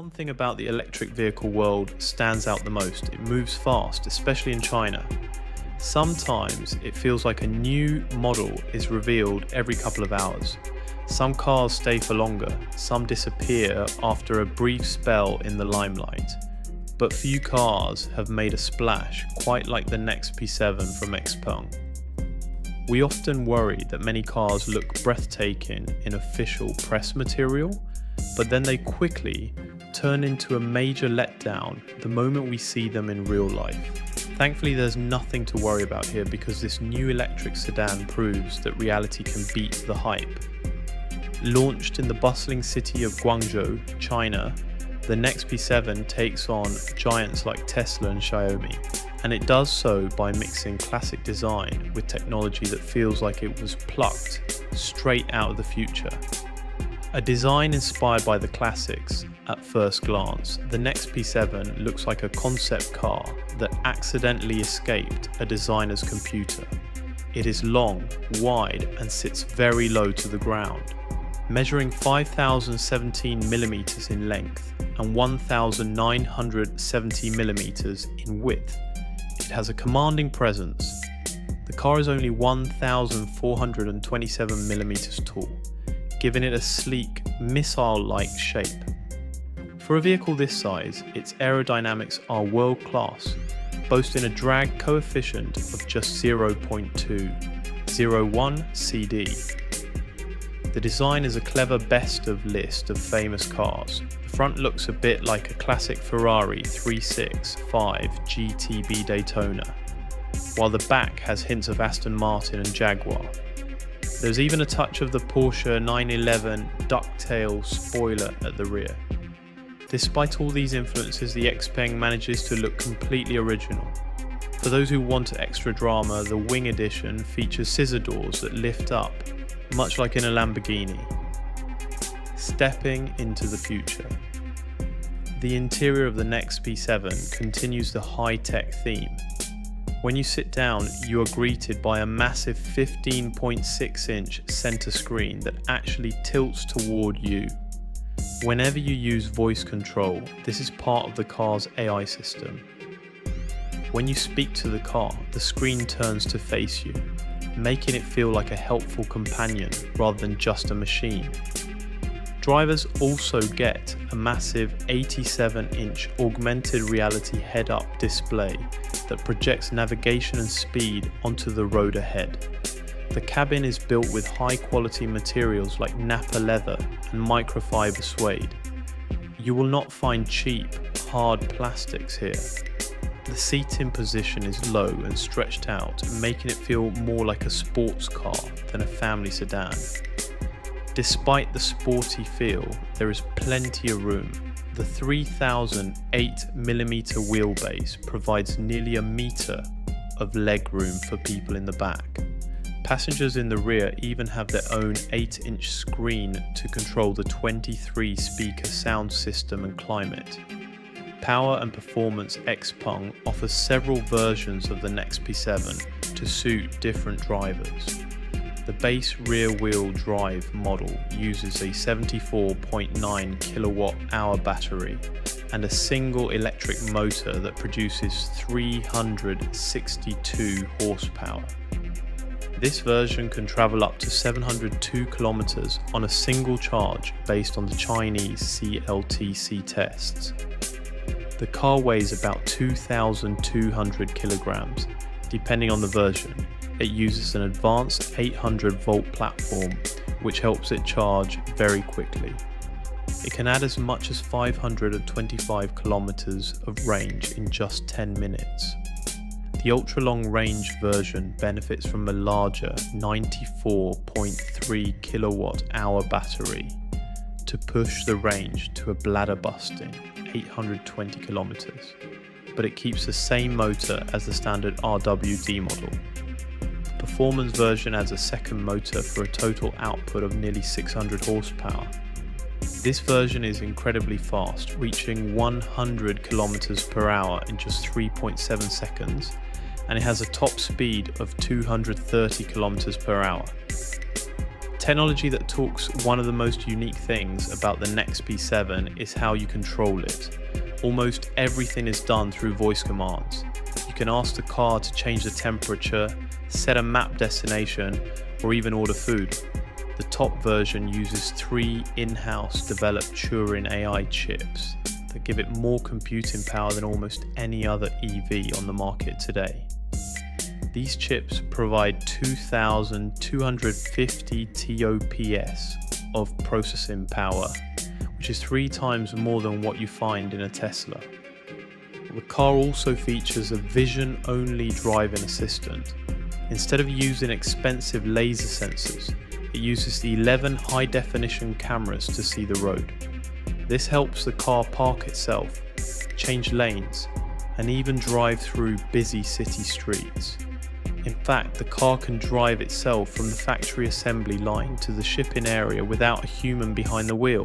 One thing about the electric vehicle world stands out the most. It moves fast, especially in China. Sometimes it feels like a new model is revealed every couple of hours. Some cars stay for longer, some disappear after a brief spell in the limelight. But few cars have made a splash quite like the Next P7 from XPeng. We often worry that many cars look breathtaking in official press material, but then they quickly turn into a major letdown the moment we see them in real life. Thankfully, there's nothing to worry about here because this new electric sedan proves that reality can beat the hype. Launched in the bustling city of Guangzhou, China, the Next P7 takes on giants like Tesla and Xiaomi, and it does so by mixing classic design with technology that feels like it was plucked straight out of the future. A design inspired by the classics. At first glance, the Next P7 looks like a concept car that accidentally escaped a designer's computer. It is long, wide, and sits very low to the ground, measuring 5,017mm in length and 1,970mm in width. It has a commanding presence. The car is only 1,427mm tall, giving it a sleek, missile-like shape. For a vehicle this size, its aerodynamics are world-class, boasting a drag coefficient of just 0.201 CD. The design is a clever best of list of famous cars. The front looks a bit like a classic Ferrari 365 GTB Daytona, while the back has hints of Aston Martin and Jaguar. There's even a touch of the Porsche 911 ducktail spoiler at the rear. Despite all these influences, the XPeng manages to look completely original. For those who want extra drama, the Wing Edition features scissor doors that lift up, much like in a Lamborghini. Stepping into the future. The interior of the Next P7 continues the high-tech theme. When you sit down, you are greeted by a massive 15.6-inch center screen that actually tilts toward you. Whenever you use voice control, this is part of the car's AI system. When you speak to the car, the screen turns to face you, making it feel like a helpful companion rather than just a machine. Drivers also get a massive 87-inch augmented reality head-up display that projects navigation and speed onto the road ahead. The cabin is built with high-quality materials like Nappa leather and microfiber suede. You will not find cheap, hard plastics here. The seating position is low and stretched out, making it feel more like a sports car than a family sedan. Despite the sporty feel, there is plenty of room. The 3,008mm wheelbase provides nearly a meter of legroom for people in the back. Passengers in the rear even have their own 8-inch screen to control the 23-speaker sound system and climate. Power and Performance XPeng offers several versions of the Next P7 to suit different drivers. The base rear-wheel drive model uses a 74.9 kilowatt-hour battery and a single electric motor that produces 362 horsepower. This version can travel up to 702 kilometers on a single charge based on the Chinese CLTC tests. The car weighs about 2,200 kilograms, depending on the version. It uses an advanced 800-volt platform, which helps it charge very quickly. It can add as much as 525 kilometers of range in just 10 minutes. The ultra-long range version benefits from a larger 94.3 kilowatt-hour battery to push the range to a bladder-busting 820 kilometers, but it keeps the same motor as the standard RWD model. The performance version adds a second motor for a total output of nearly 600 horsepower. This version is incredibly fast, reaching 100 kilometers per hour in just 3.7 seconds, and it has a top speed of 230 kilometers per hour. technology that talks one of the most unique things about the Next P7 is how you control it. Almost everything is done through voice commands. You can ask the car to change the temperature, set a map destination, or even order food. The top version uses 3 in-house developed Turing AI chips that give it more computing power than almost any other EV on the market today. These chips provide 2,250 TOPS of processing power, which is 3 times more than what you find in a Tesla. The car also features a vision-only driving assistant. Instead of using expensive laser sensors, it uses the 11 high-definition cameras to see the road. This helps the car park itself, change lanes, and even drive through busy city streets. In fact, the car can drive itself from the factory assembly line to the shipping area without a human behind the wheel.